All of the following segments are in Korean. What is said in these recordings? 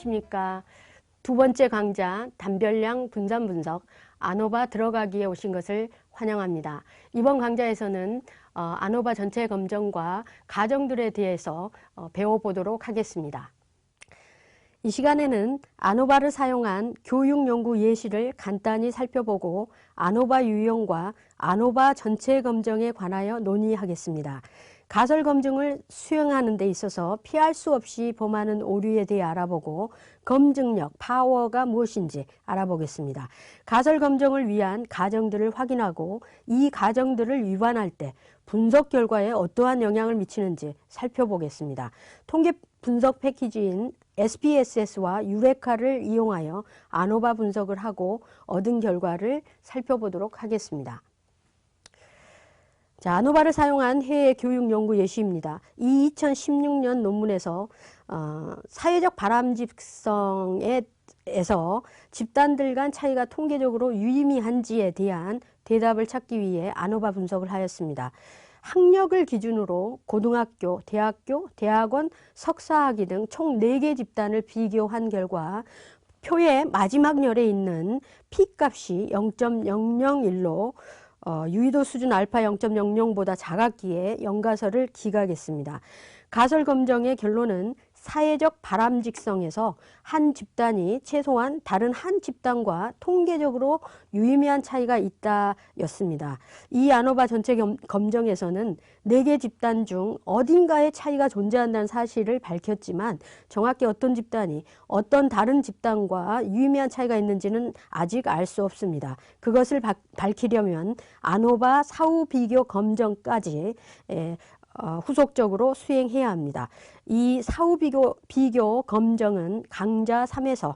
안녕하십니까. 두 번째 강좌 단별량 분산 분석 아노바 들어가기에 오신 것을 환영합니다. 이번 강좌에서는 아노바 전체 검정과 가정들에 대해서 배워보도록 하겠습니다. 이 시간에는 아노바를 사용한 교육 연구 예시를 간단히 살펴보고 아노바 유형과 아노바 전체 검정에 관하여 논의하겠습니다. 가설 검증을 수행하는 데 있어서 피할 수 없이 범하는 오류에 대해 알아보고 검증력, 파워가 무엇인지 알아보겠습니다. 가설 검증을 위한 가정들을 확인하고 이 가정들을 위반할 때 분석 결과에 어떠한 영향을 미치는지 살펴보겠습니다. 통계 분석 패키지인 SPSS와 유레카를 이용하여 아노바 분석을 하고 얻은 결과를 살펴보도록 하겠습니다. 자, 아노바를 사용한 해외 교육 연구 예시입니다. 이 2016년 논문에서 사회적 바람직성에서 집단들 간 차이가 통계적으로 유의미한지에 대한 대답을 찾기 위해 아노바 분석을 하였습니다. 학력을 기준으로 고등학교, 대학교, 대학원, 석사학위 등 총 4개 집단을 비교한 결과 표의 마지막 열에 있는 P값이 0.001로 유의도 수준 알파 0.00보다 작았기에 연가설을 기각했습니다. 가설 검정의 결론은 사회적 바람직성에서 한 집단이 최소한 다른 한 집단과 통계적으로 유의미한 차이가 있다였습니다. 이 아노바 전체 검정에서는 4개 집단 중 어딘가에 차이가 존재한다는 사실을 밝혔지만 정확히 어떤 집단이 어떤 다른 집단과 유의미한 차이가 있는지는 아직 알 수 없습니다. 그것을 밝히려면 아노바 사후 비교 검정까지 후속적으로 수행해야 합니다. 이 사후 비교 검정은 강좌 3에서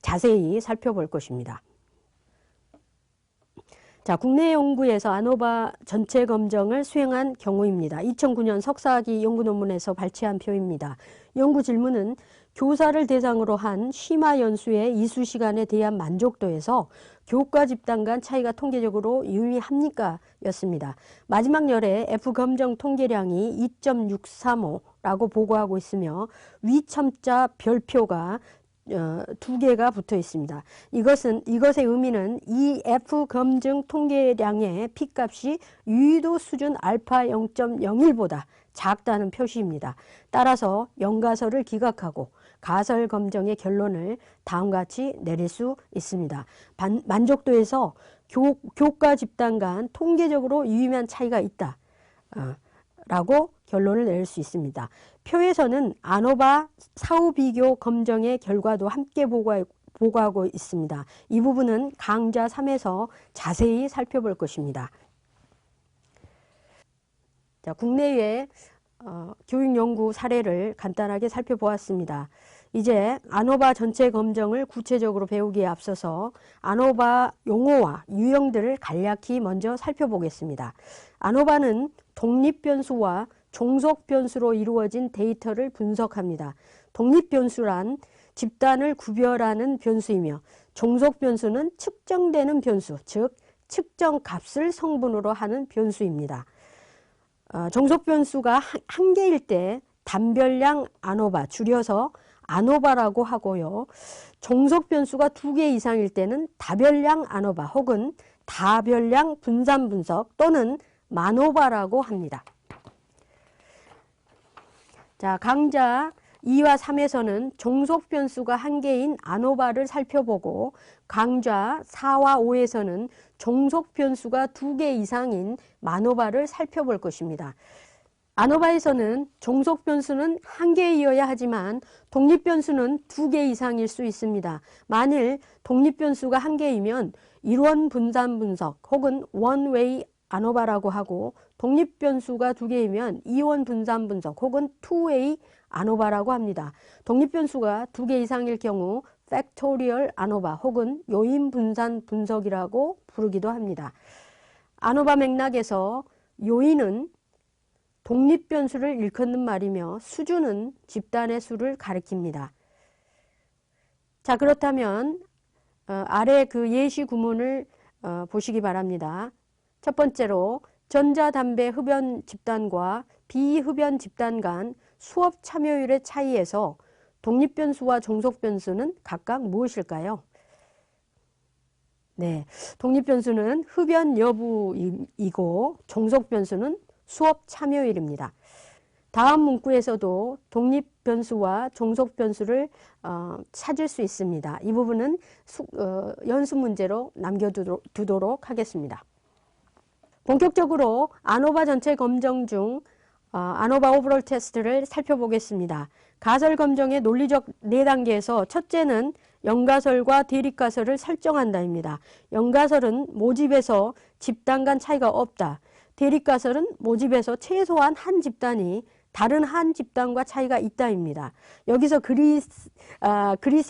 자세히 살펴볼 것입니다. 자, 국내 연구에서 아노바 전체 검정을 수행한 경우입니다. 2009년 석사학위 연구 논문에서 발췌한 표입니다. 연구 질문은 교사를 대상으로 한 심화 연수의 이수 시간에 대한 만족도에서 교과 집단 간 차이가 통계적으로 유의합니까? 였습니다. 마지막 열에 F검정 통계량이 2.635라고 보고하고 있으며 위첨자 별표가 2개가 붙어 있습니다. 이것의 의미는 이 F검증 통계량의 P값이 유의도 수준 알파 0.01보다 작다는 표시입니다. 따라서 연가설을 기각하고 가설 검정의 결론을 다음과 같이 내릴 수 있습니다. 만족도에서 교과 집단 간 통계적으로 유의미한 차이가 있다 라고 결론을 내릴 수 있습니다. 표에서는 아노바 사후 비교 검정의 결과도 함께 보고하고 있습니다. 이 부분은 강좌 3에서 자세히 살펴볼 것입니다. 자, 국내외 교육 연구 사례를 간단하게 살펴보았습니다. 이제 아노바 전체 검정을 구체적으로 배우기에 앞서서 아노바 용어와 유형들을 간략히 먼저 살펴보겠습니다. 아노바는 독립변수와 종속변수로 이루어진 데이터를 분석합니다. 독립변수란 집단을 구별하는 변수이며 종속변수는 측정되는 변수, 즉 측정값을 성분으로 하는 변수입니다. 종속변수가 한 개일 때 단별량 아노바, 줄여서 아노바라고 하고요. 종속변수가 2개 이상일 때는 다별량 아노바 혹은 다별량 분산 분석 또는 마노바라고 합니다. 자, 강좌 2와 3에서는 종속변수가 한 개인 아노바를 살펴보고 강좌 4와 5에서는 종속변수가 2개 이상인 마노바를 살펴볼 것입니다. 아노바에서는 종속변수는 한 개이어야 하지만 독립변수는 2개 이상일 수 있습니다. 만일 독립변수가 한 개이면 일원 분산 분석 혹은 원웨이 아노바라고 하고 독립변수가 2개이면 이원 분산 분석 혹은 투웨이 아노바라고 합니다. 독립변수가 2개 이상일 경우 팩토리얼 아노바 혹은 요인 분산 분석이라고 부르기도 합니다. 아노바 맥락에서 요인은 독립변수를 일컫는 말이며 수준은 집단의 수를 가리킵니다. 자, 그렇다면 아래 그 예시 구문을 보시기 바랍니다. 첫 번째로 전자담배 흡연 집단과 비흡연 집단 간 수업 참여율의 차이에서 독립변수와 종속변수는 각각 무엇일까요? 네, 독립변수는 흡연 여부이고 종속변수는 수업 참여율입니다. 다음 문구에서도 독립변수와 종속변수를 찾을 수 있습니다. 이 부분은 연습 문제로 남겨두도록 하겠습니다. 본격적으로 아노바 전체 검정 중 아노바 오버롤 테스트를 살펴보겠습니다. 가설 검정의 논리적 4단계에서 첫째는 연가설과 대립가설을 설정한다입니다. 연가설은 모집에서 집단 간 차이가 없다. 대립가설은 모집에서 최소한 한 집단이 다른 한 집단과 차이가 있다입니다. 여기서 그리스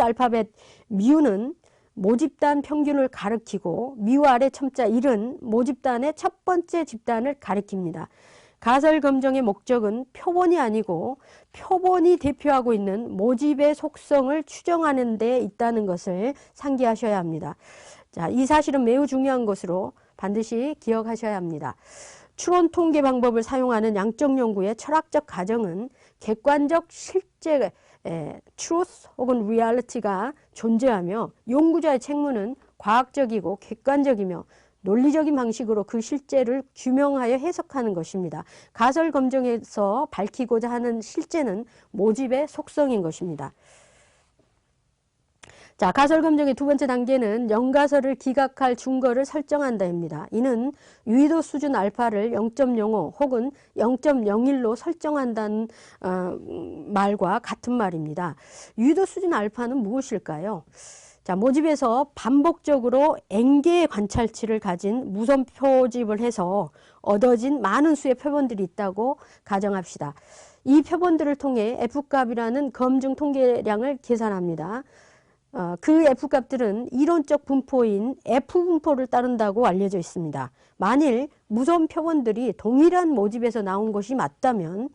알파벳 미우는 모집단 평균을 가리키고 미우 아래 첨자 1은 모집단의 첫 번째 집단을 가리킵니다. 가설 검정의 목적은 표본이 아니고 표본이 대표하고 있는 모집의 속성을 추정하는 데 있다는 것을 상기하셔야 합니다. 자, 이 사실은 매우 중요한 것으로 반드시 기억하셔야 합니다. 추론 통계 방법을 사용하는 양적 연구의 철학적 가정은 객관적 실제 truth 혹은 reality가 존재하며 연구자의 책무는 과학적이고 객관적이며 논리적인 방식으로 그 실제를 규명하여 해석하는 것입니다. 가설 검정에서 밝히고자 하는 실제는 모집의 속성인 것입니다. 자, 가설 검정의 두 번째 단계는 연가설을 기각할 증거를 설정한다입니다. 이는 유의도 수준 알파를 0.05 혹은 0.01로 설정한다는 말과 같은 말입니다. 유의도 수준 알파는 무엇일까요? 자, 모집에서 반복적으로 N개의 관찰치를 가진 무선 표집을 해서 얻어진 많은 수의 표본들이 있다고 가정합시다. 이 표본들을 통해 F값이라는 검증 통계량을 계산합니다. 그 F값들은 이론적 분포인 F분포를 따른다고 알려져 있습니다. 만일 무선 표본들이 동일한 모집에서 나온 것이 맞다면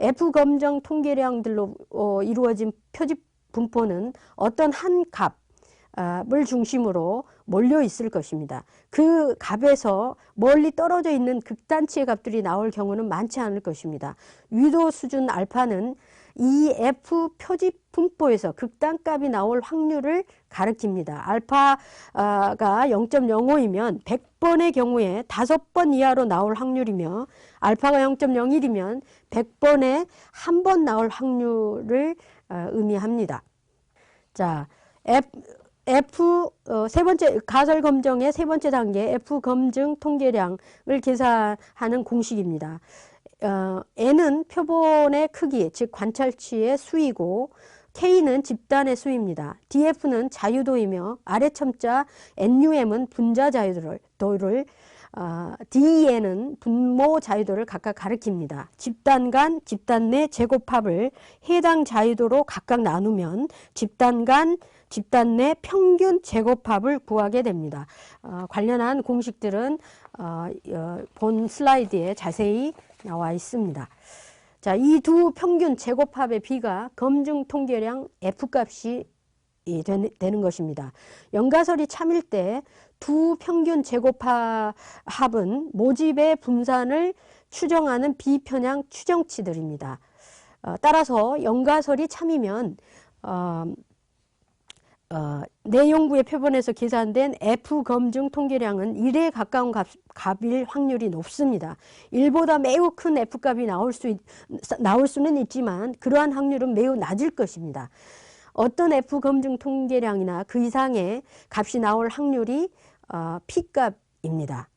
F검정 통계량들로 이루어진 표집 분포는 어떤 한 값을 중심으로 몰려 있을 것입니다. 그 값에서 멀리 떨어져 있는 극단치의 값들이 나올 경우는 많지 않을 것입니다. 유도 수준 알파는 이 F 표집 분포에서 극단값이 나올 확률을 가리킵니다. 알파가 0.05이면 100번의 경우에 5번 이하로 나올 확률이며 알파가 0.01이면 100번에 한 번 나올 확률을 의미합니다. 자, 세 번째 가설 검정의 세 번째 단계 F 검증 통계량을 계산하는 공식입니다. N은 표본의 크기, 즉 관찰치의 수이고 K는 집단의 수입니다. DF는 자유도이며 아래 첨자 NUM은 분자 자유도를 DEN은 분모 자유도를 각각 가리킵니다. 집단 간, 집단 내 제곱합을 해당 자유도로 각각 나누면 집단 간, 집단 내 평균 제곱합을 구하게 됩니다. 관련한 공식들은 본 슬라이드에 자세히 나와 있습니다. 자, 이 두 평균 제곱합의 비가 검증 통계량 F값이 되는 것입니다. 연가설이 참일 때 두 평균 제곱합은 모집의 분산을 추정하는 비편향 추정치들입니다. 따라서 연가설이 참이면 내용부의 표본에서 계산된 F 검증 통계량은 1에 가까운 값일 확률이 높습니다. 1보다 매우 큰 F값이 나올 수는 있지만 그러한 확률은 매우 낮을 것입니다. 어떤 F 검증 통계량이나 그 이상의 값이 나올 확률이 P값입니다.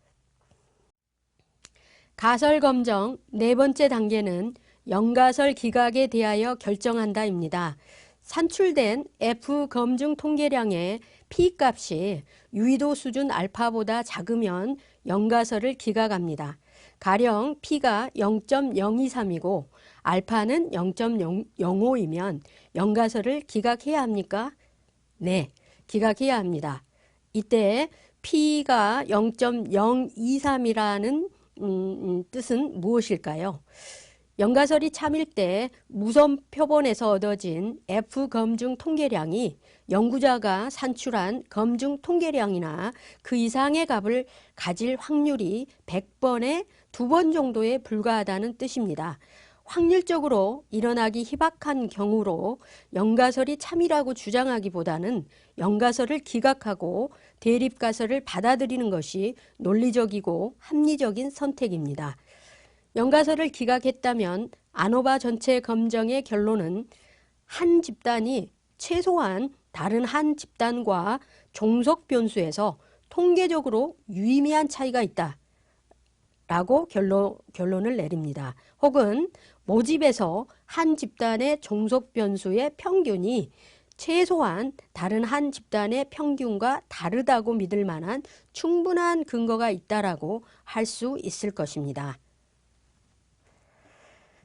가설 검정 네 번째 단계는 연가설 기각에 대하여 결정한다입니다. 산출된 F 검증 통계량의 P값이 유의도 수준 알파보다 작으면 연가설을 기각합니다. 가령 P가 0.023이고 알파는 0.05이면 연가설을 기각해야 합니까? 네, 기각해야 합니다. 이때 P가 0.023이라는 뜻은 무엇일까요? 연가설이 참일 때 무선 표본에서 얻어진 F 검증 통계량이 연구자가 산출한 검증 통계량이나 그 이상의 값을 가질 확률이 100번에 2번 정도에 불과하다는 뜻입니다. 확률적으로 일어나기 희박한 경우로 연가설이 참이라고 주장하기보다는 연가설을 기각하고 대립가설을 받아들이는 것이 논리적이고 합리적인 선택입니다. 연가설을 기각했다면 아노바 전체 검정의 결론은 한 집단이 최소한 다른 한 집단과 종속 변수에서 통계적으로 유의미한 차이가 있다 라고 결론을 내립니다. 혹은 모집에서 한 집단의 종속 변수의 평균이 최소한 다른 한 집단의 평균과 다르다고 믿을 만한 충분한 근거가 있다라고 할 수 있을 것입니다.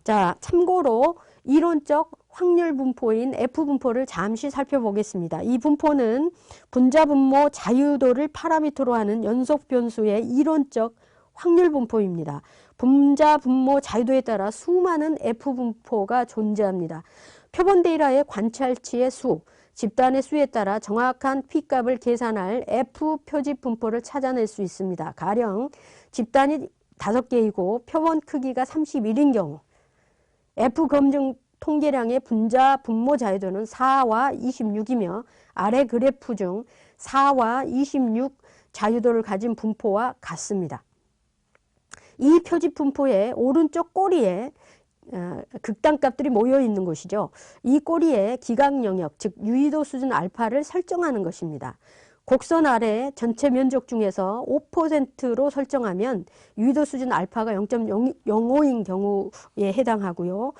자, 참고로 이론적 확률 분포인 F분포를 잠시 살펴보겠습니다. 이 분포는 분자분모 자유도를 파라미터로 하는 연속 변수의 이론적 확률 분포입니다. 분자분모 자유도에 따라 수많은 F분포가 존재합니다. 표본 데이터의 관찰치의 수, 집단의 수에 따라 정확한 P값을 계산할 F 표집 분포를 찾아낼 수 있습니다. 가령 집단이 5개이고 표본 크기가 31인 경우 F 검증 통계량의 분자 분모 자유도는 4와 26이며 아래 그래프 중 4와 26 자유도를 가진 분포와 같습니다. 이 표집 분포의 오른쪽 꼬리에 극단값들이 모여 있는 것이죠. 이 꼬리에 기각 영역, 즉 유의도 수준 알파를 설정하는 것입니다. 곡선 아래 전체 면적 중에서 5%로 설정하면 유의도 수준 알파가 0.05인 경우에 해당하고요.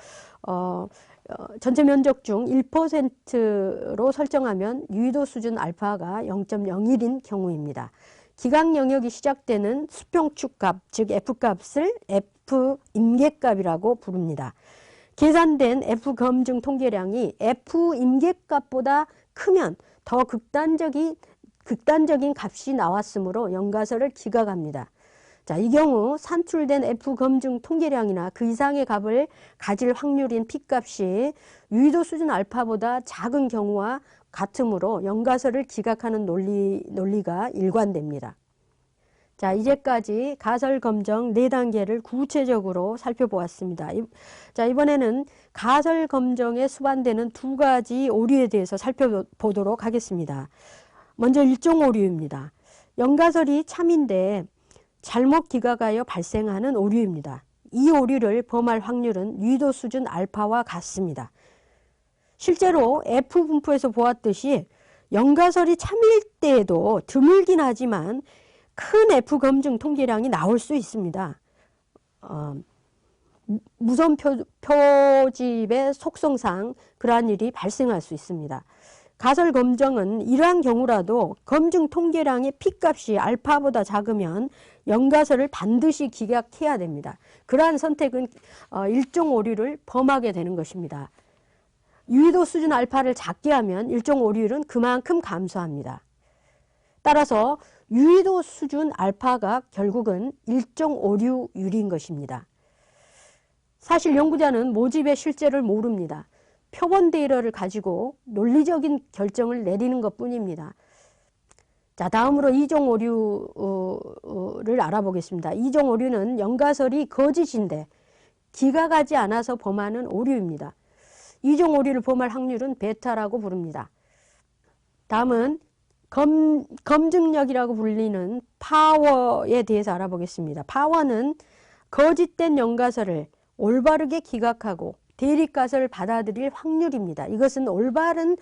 전체 면적 중 1%로 설정하면 유의도 수준 알파가 0.01인 경우입니다. 기각 영역이 시작되는 수평축 값, 즉 F값을 F 임계값이라고 부릅니다. 계산된 F 검증 통계량이 F 임계값보다 크면 더 극단적인 값이 나왔으므로 연가설을 기각합니다. 자, 이 경우 산출된 F 검증 통계량이나 그 이상의 값을 가질 확률인 P값이 유의도 수준 알파보다 작은 경우와 같으므로 연가설을 기각하는 논리가 일관됩니다. 자, 이제까지 가설 검정 4단계를 구체적으로 살펴보았습니다. 자, 이번에는 가설 검정에 수반되는 2가지 오류에 대해서 살펴보도록 하겠습니다. 먼저 일종 오류입니다. 연가설이 참인데 잘못 기각하여 발생하는 오류입니다. 이 오류를 범할 확률은 유의도 수준 알파와 같습니다. 실제로 F분포에서 보았듯이 연가설이 참일 때에도 드물긴 하지만 큰 F 검증 통계량이 나올 수 있습니다. 무선 표집의 속성상 그러한 일이 발생할 수 있습니다. 가설 검정은 이러한 경우라도 검증 통계량의 P값이 알파보다 작으면 연가설을 반드시 기각해야 됩니다. 그러한 선택은 일종 오류를 범하게 되는 것입니다. 유의도 수준 알파를 작게 하면 일종 오류는 그만큼 감소합니다. 따라서 유의도 수준 알파가 결국은 일종 오류율인 것입니다. 사실 연구자는 모집의 실제를 모릅니다. 표본 데이터를 가지고 논리적인 결정을 내리는 것뿐입니다. 자, 다음으로 이종 오류를 알아보겠습니다. 이종 오류는 연가설이 거짓인데 기각하지 않아서 범하는 오류입니다. 이종 오류를 범할 확률은 베타라고 부릅니다. 다음은 검증력이라고 불리는 파워에 대해서 알아보겠습니다. 파워는 거짓된 연가설을 올바르게 기각하고 대립가설을 받아들일 확률입니다. 이것은 올바른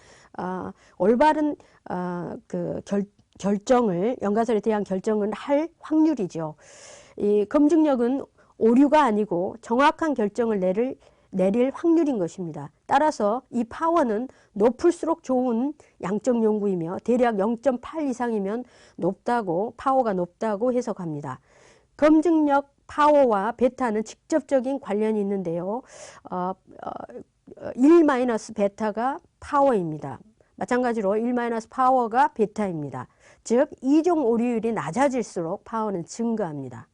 결정을, 연가설에 대한 결정을 할 확률이죠. 이 검증력은 오류가 아니고 정확한 결정을 내릴 확률인 것입니다. 따라서 이 파워는 높을수록 좋은 양적 연구이며 대략 0.8 이상이면 파워가 높다고 해석합니다. 검증력 파워와 베타는 직접적인 관련이 있는데요. 1-베타가 파워입니다. 마찬가지로 1-파워가 베타입니다. 즉 이종 오류율이 낮아질수록 파워는 증가합니다.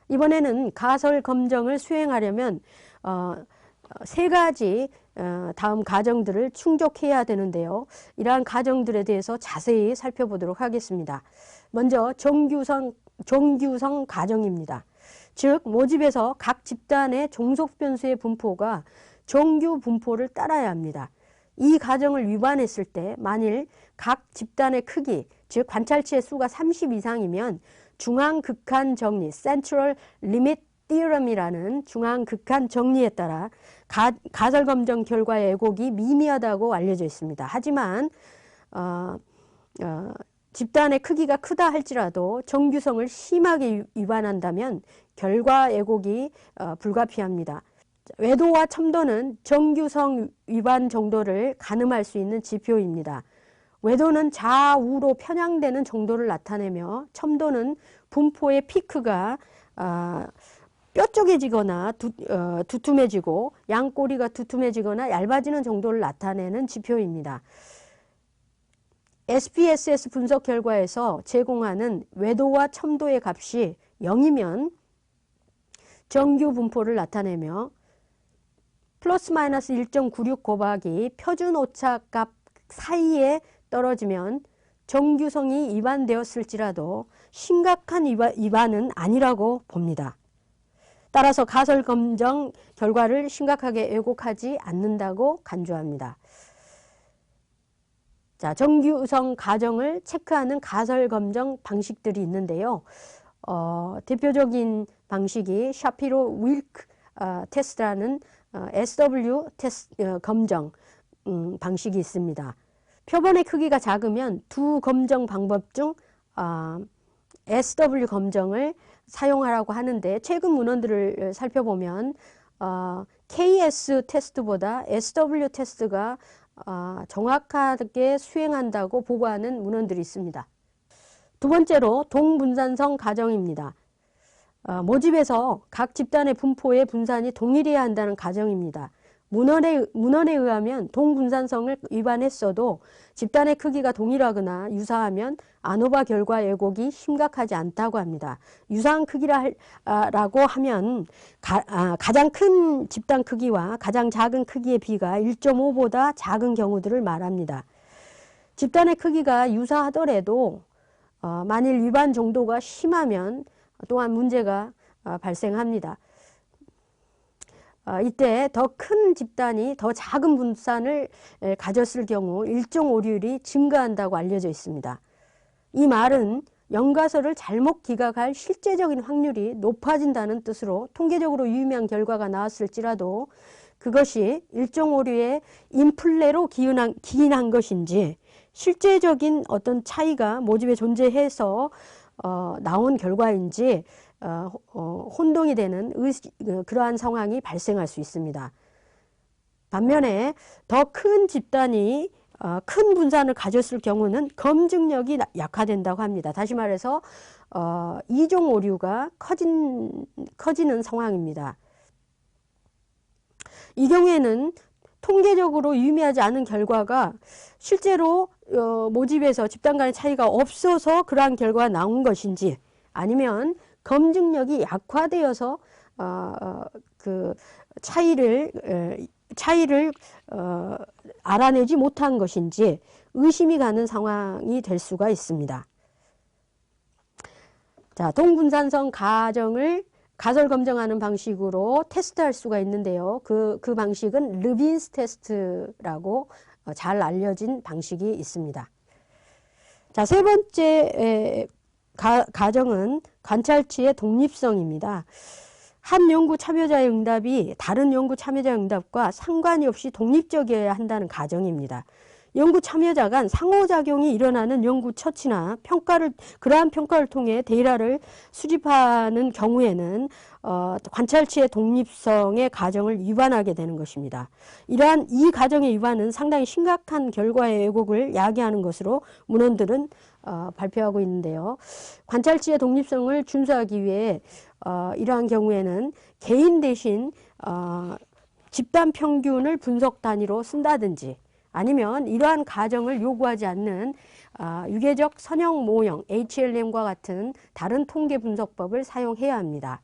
이번에는 가설 검정을 수행하려면 3가지 다음 가정들을 충족해야 되는데요. 이러한 가정들에 대해서 자세히 살펴보도록 하겠습니다. 먼저 정규성 가정입니다. 즉 모집에서 각 집단의 종속 변수의 분포가 정규 분포를 따라야 합니다. 이 가정을 위반했을 때 만일 각 집단의 크기, 즉 관찰치의 수가 30 이상이면 중앙극한 정리, Central Limit Theorem이라는 중앙극한 정리에 따라 가설검정 결과의 왜곡이 미미하다고 알려져 있습니다. 하지만 집단의 크기가 크다 할지라도 정규성을 심하게 위반한다면 결과 왜곡이 불가피합니다. 외도와 첨도는 정규성 위반 정도를 가늠할 수 있는 지표입니다. 외도는 좌우로 편향되는 정도를 나타내며 첨도는 분포의 피크가 뾰족해지거나 두툼해지고 양꼬리가 두툼해지거나 얇아지는 정도를 나타내는 지표입니다. SPSS 분석 결과에서 제공하는 외도와 첨도의 값이 0이면 정규 분포를 나타내며 플러스 마이너스 1.96 곱하기 표준 오차값 사이에 떨어지면 정규성이 위반되었을지라도 심각한 위반은 아니라고 봅니다. 따라서 가설검정 결과를 심각하게 왜곡하지 않는다고 간주합니다. 자, 정규성 가정을 체크하는 가설검정 방식들이 있는데요. 대표적인 방식이 샤피로 윌크 테스트라는 SW 테스트 검정 방식이 있습니다. 표본의 크기가 작으면 두 검정 방법 중 SW 검정을 사용하라고 하는데 최근 문헌들을 살펴보면 KS 테스트보다 SW 테스트가 정확하게 수행한다고 보고하는 문헌들이 있습니다. 두 번째로 동분산성 가정입니다. 모집에서 각 집단의 분포의 분산이 동일해야 한다는 가정입니다. 문헌에 의하면 동분산성을 위반했어도 집단의 크기가 동일하거나 유사하면 아노바 결과 왜곡이 심각하지 않다고 합니다. 유사한 크기라고 하면 가장 큰 집단 크기와 가장 작은 크기의 비가 1.5보다 작은 경우들을 말합니다. 집단의 크기가 유사하더라도 만일 위반 정도가 심하면 또한 문제가 발생합니다. 이때 더 큰 집단이 더 작은 분산을 가졌을 경우 일정 오류율이 증가한다고 알려져 있습니다. 이 말은 연가설을 잘못 기각할 실제적인 확률이 높아진다는 뜻으로 통계적으로 유의미한 결과가 나왔을지라도 그것이 일정 오류의 인플레로 기인한 것인지 실제적인 어떤 차이가 모집에 존재해서 나온 결과인지 혼동이 되는 그러한 상황이 발생할 수 있습니다. 반면에 더 큰 집단이 큰 분산을 가졌을 경우는 검증력이 약화된다고 합니다. 다시 말해서 이종 오류가 커지는 상황입니다. 이 경우에는 통계적으로 유의미하지 않은 결과가 실제로 모집에서 집단 간의 차이가 없어서 그러한 결과가 나온 것인지 아니면 검증력이 약화되어서 그 차이를 알아내지 못한 것인지 의심이 가는 상황이 될 수가 있습니다. 자, 동분산성 가정을 가설 검증하는 방식으로 테스트할 수가 있는데요. 그 방식은 르빈스 테스트라고 잘 알려진 방식이 있습니다. 자, 세 번째 가정은 관찰치의 독립성입니다. 한 연구 참여자의 응답이 다른 연구 참여자의 응답과 상관이 없이 독립적이어야 한다는 가정입니다. 연구 참여자 간 상호작용이 일어나는 연구 처치나 그러한 평가를 통해 데이터를 수집하는 경우에는 관찰치의 독립성의 가정을 위반하게 되는 것입니다. 이 가정의 위반은 상당히 심각한 결과의 왜곡을 야기하는 것으로 문헌들은 발표하고 있는데요. 관찰치의 독립성을 준수하기 위해 이러한 경우에는 개인 대신 집단 평균을 분석 단위로 쓴다든지 아니면 이러한 가정을 요구하지 않는 유계적 선형 모형 HLM과 같은 다른 통계 분석법을 사용해야 합니다.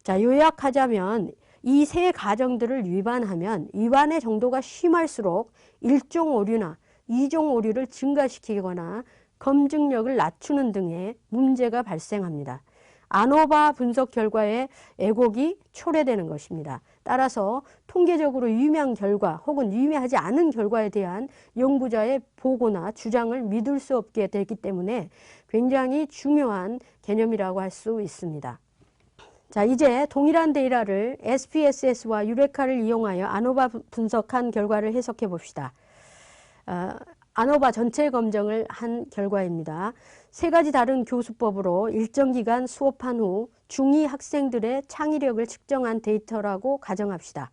자, 요약하자면 이 세 가정들을 위반하면 위반의 정도가 심할수록 일종 오류나 이종 오류를 증가시키거나 검증력을 낮추는 등의 문제가 발생합니다. 아노바 분석 결과에 왜곡이 초래되는 것입니다. 따라서 통계적으로 유의미한 결과 혹은 유의미하지 않은 결과에 대한 연구자의 보고나 주장을 믿을 수 없게 되기 때문에 굉장히 중요한 개념이라고 할 수 있습니다. 자, 이제 동일한 데이터를 SPSS와 유레카를 이용하여 아노바 분석한 결과를 해석해 봅시다. 아노바 전체 검정을 한 결과입니다. 세 가지 다른 교수법으로 일정 기간 수업한 후 중2 학생들의 창의력을 측정한 데이터라고 가정합시다.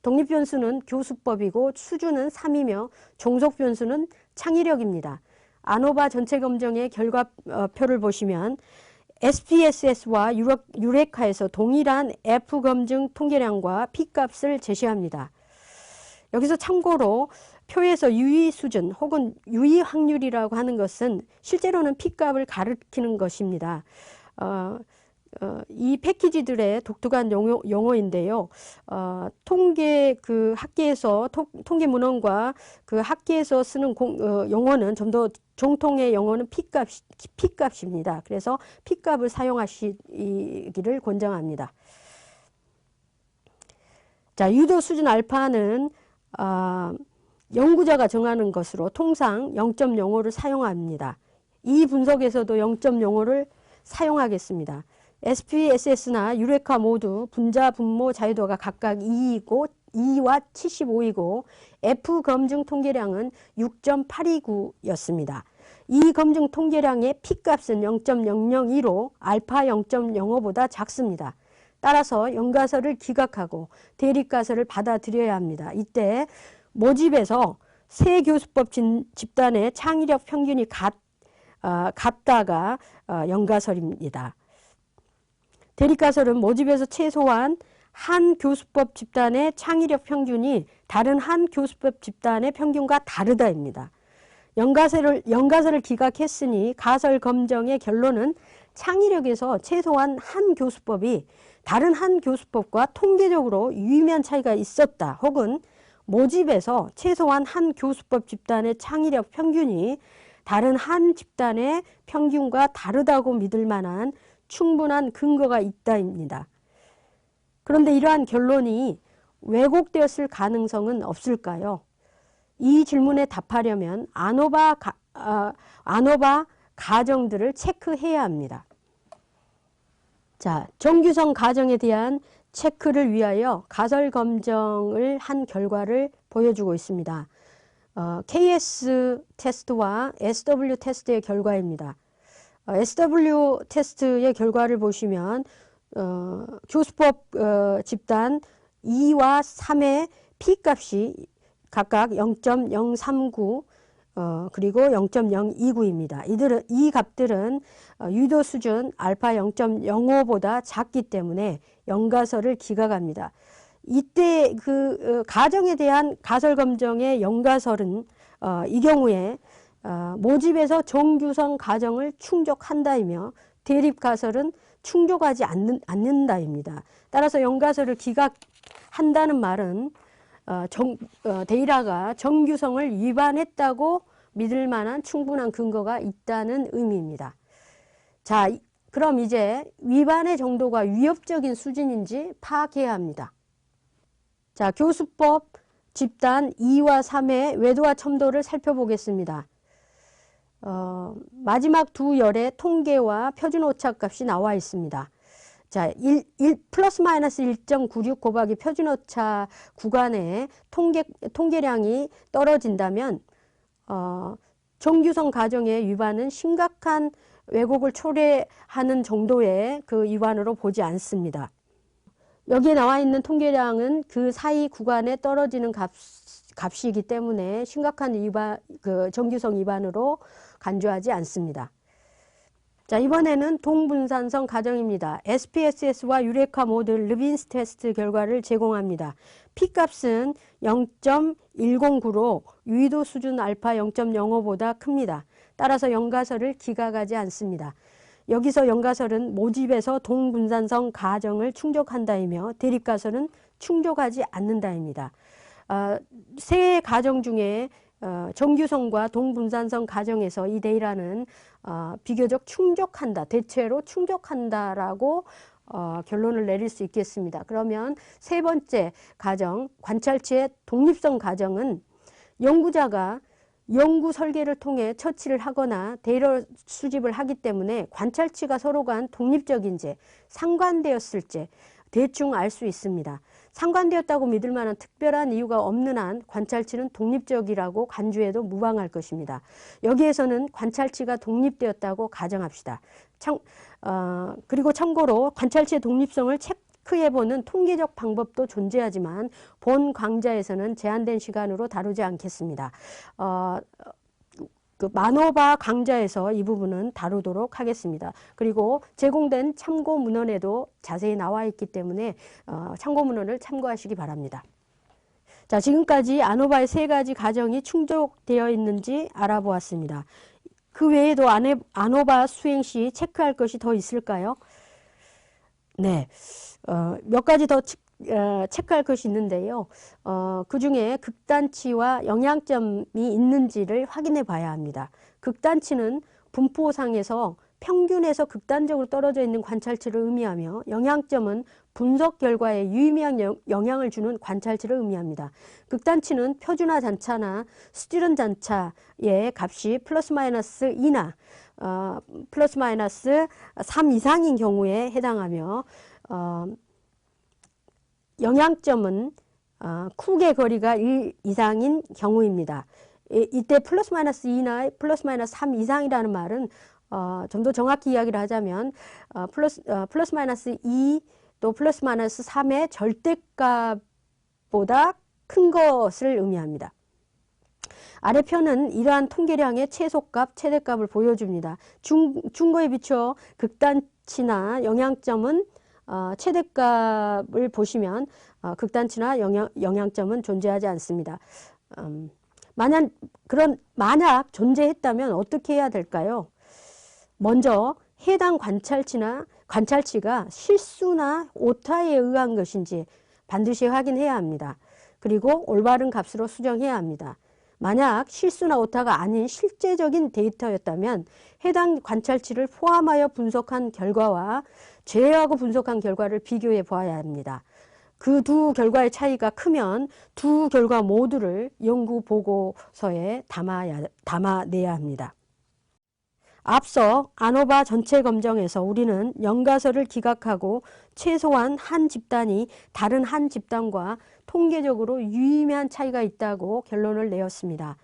독립변수는 교수법이고 수준은 3이며 종속변수는 창의력입니다. 아노바 전체 검정의 결과표를 보시면 SPSS와 유레카에서 동일한 F검증 통계량과 P값을 제시합니다. 여기서 참고로 표에서 유의 수준 혹은 유의 확률이라고 하는 것은 실제로는 P값을 가리키는 것입니다. 이 패키지들의 독특한 용어인데요. 통계 그 학계에서 통계 문헌과 그 학계에서 쓰는 용어는 좀 더 정통의 용어는 P값입니다. 그래서 P값을 사용하시기를 권장합니다. 자, 유도 수준 알파는 연구자가 정하는 것으로 통상 0.05를 사용합니다. 이 분석에서도 0.05를 사용하겠습니다. SPSS나 유레카 모두 분자 분모 자유도가 각각 2와 75이고 F검증 통계량은 6.829였습니다. 이 검증 통계량의 P값은 0.002로 알파 0.05보다 작습니다. 따라서 연가설을 기각하고 대립가설을 받아들여야 합니다. 이때 모집에서 세 교수법 집단의 창의력 평균이 같다가 연가설입니다. 대립가설은 모집에서 최소한 한 교수법 집단의 창의력 평균이 다른 한 교수법 집단의 평균과 다르다입니다. 연가설을 기각했으니 가설 검정의 결론은 창의력에서 최소한 한 교수법이 다른 한 교수법과 통계적으로 유의미한 차이가 있었다. 혹은 모집에서 최소한 한 교수법 집단의 창의력 평균이 다른 한 집단의 평균과 다르다고 믿을 만한 충분한 근거가 있다입니다. 그런데 이러한 결론이 왜곡되었을 가능성은 없을까요? 이 질문에 답하려면 아노바 가정들을 체크해야 합니다. 자, 정규성 가정에 대한 체크를 위하여 가설 검정을 한 결과를 보여주고 있습니다. KS 테스트와 SW 테스트의 결과입니다. SW 테스트의 결과를 보시면 교수법 집단 2와 3의 P값이 각각 0.039 그리고 0.029입니다. 이 값들은 유도 수준 알파 0.05보다 작기 때문에 연가설을 기각합니다. 이때 그 가정에 대한 가설 검정의 연가설은 이 경우에 모집에서 정규성 가정을 충족한다이며 대립 가설은 충족하지 않는다입니다. 따라서 연가설을 기각한다는 말은 데이터가 정규성을 위반했다고 믿을 만한 충분한 근거가 있다는 의미입니다. 자, 그럼 이제 위반의 정도가 위협적인 수준인지 파악해야 합니다. 자, 교수법 집단 2와 3의 외도와 첨도를 살펴보겠습니다. 마지막 두 열의 통계와 표준 오차값이 나와 있습니다. 자, 플러스 마이너스 1.96 곱하기 표준 오차 구간의 통계량이 떨어진다면 정규성 가정의 위반은 심각한 왜곡을 초래하는 정도의 그 위반으로 보지 않습니다. 여기에 나와 있는 통계량은 그 사이 구간에 떨어지는 값이기 때문에 심각한 정규성 위반으로 간주하지 않습니다. 자, 이번에는 동분산성 가정입니다. SPSS와 유레카 모드 르빈스 테스트 결과를 제공합니다. P값은 0.109로 유의도 수준 알파 0.05보다 큽니다. 따라서 연가설을 기각하지 않습니다. 여기서 연가설은 모집에서 동분산성 가정을 충족한다이며 대립가설은 충족하지 않는다입니다. 세 가정 중에 정규성과 동분산성 가정에서 이 데이터는 비교적 충족한다, 대체로 충족한다라고 결론을 내릴 수 있겠습니다. 그러면 세 번째 가정, 관찰치의 독립성 가정은 연구자가 연구 설계를 통해 처치를 하거나 데이터 수집을 하기 때문에 관찰치가 서로 간 독립적인지 상관되었을지 대충 알 수 있습니다. 상관되었다고 믿을 만한 특별한 이유가 없는 한 관찰치는 독립적이라고 간주해도 무방할 것입니다. 여기에서는 관찰치가 독립되었다고 가정합시다. 그리고 참고로 관찰치의 독립성을 체크해보는 통계적 방법도 존재하지만 본 강좌에서는 제한된 시간으로 다루지 않겠습니다. 만호바 강좌에서 이 부분은 다루도록 하겠습니다. 그리고 제공된 참고 문헌에도 자세히 나와 있기 때문에 참고 문헌을 참고하시기 바랍니다. 자, 지금까지 아노바의 세 가지 가정이 충족되어 있는지 알아보았습니다. 그 외에도 아노바 수행 시 체크할 것이 더 있을까요? 네, 몇 가지 더 체크할 것이 있는데요. 그 중에 극단치와 영향점이 있는지를 확인해 봐야 합니다. 극단치는 분포상에서 평균에서 극단적으로 떨어져 있는 관찰치를 의미하며 영향점은 분석 결과에 유의미한 영향을 주는 관찰치를 의미합니다. 극단치는 표준화 잔차나 스튜런 잔차의 값이 플러스 마이너스 2나 플러스 마이너스 3 이상인 경우에 해당하며 영향점은 쿡의 거리가 1 이상인 경우입니다. 이때 플러스 마이너스 2나 플러스 마이너스 3 이상이라는 말은 좀 더 정확히 이야기를 하자면 플러스 마이너스 2 또 플러스 마이너스 3의 절대값보다 큰 것을 의미합니다. 아래편은 이러한 통계량의 최소값, 최대값을 보여줍니다. 중거에 비추어 극단치나 영향점은 최대값을 보시면 극단치나 영향점은 존재하지 않습니다. 만약 존재했다면 어떻게 해야 될까요? 먼저 해당 관찰치가 실수나 오타에 의한 것인지 반드시 확인해야 합니다. 그리고 올바른 값으로 수정해야 합니다. 만약 실수나 오타가 아닌 실제적인 데이터였다면 해당 관찰치를 포함하여 분석한 결과와 제외하고 분석한 결과를 비교해 보아야 합니다. 그 두 결과의 차이가 크면 두 결과 모두를 연구 보고서에 담아내야 합니다. 앞서 아노바 전체 검정에서 우리는 연가설을 기각하고 최소한 한 집단이 다른 한 집단과 통계적으로 유의미한 차이가 있다고 결론을 내었습니다.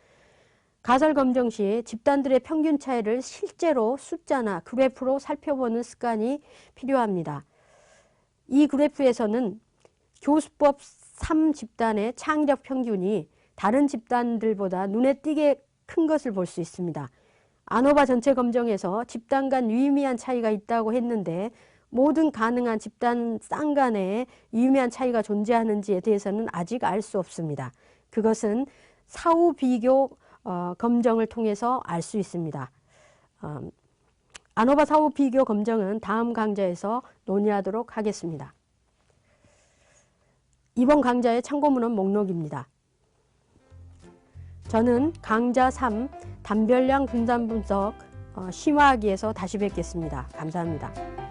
가설 검정 시 집단들의 평균 차이를 실제로 숫자나 그래프로 살펴보는 습관이 필요합니다. 이 그래프에서는 교수법 3집단의 창의력 평균이 다른 집단들보다 눈에 띄게 큰 것을 볼 수 있습니다. 아노바 전체 검정에서 집단 간 유의미한 차이가 있다고 했는데 모든 가능한 집단 쌍 간에 유의미한 차이가 존재하는지에 대해서는 아직 알 수 없습니다. 그것은 사후 비교 검정을 통해서 알 수 있습니다. 아노바 사후 비교 검정은 다음 강좌에서 논의하도록 하겠습니다. 이번 강좌의 참고문헌 목록입니다. 저는 강좌 3 단별량 분산 분석 심화하기에서 다시 뵙겠습니다. 감사합니다.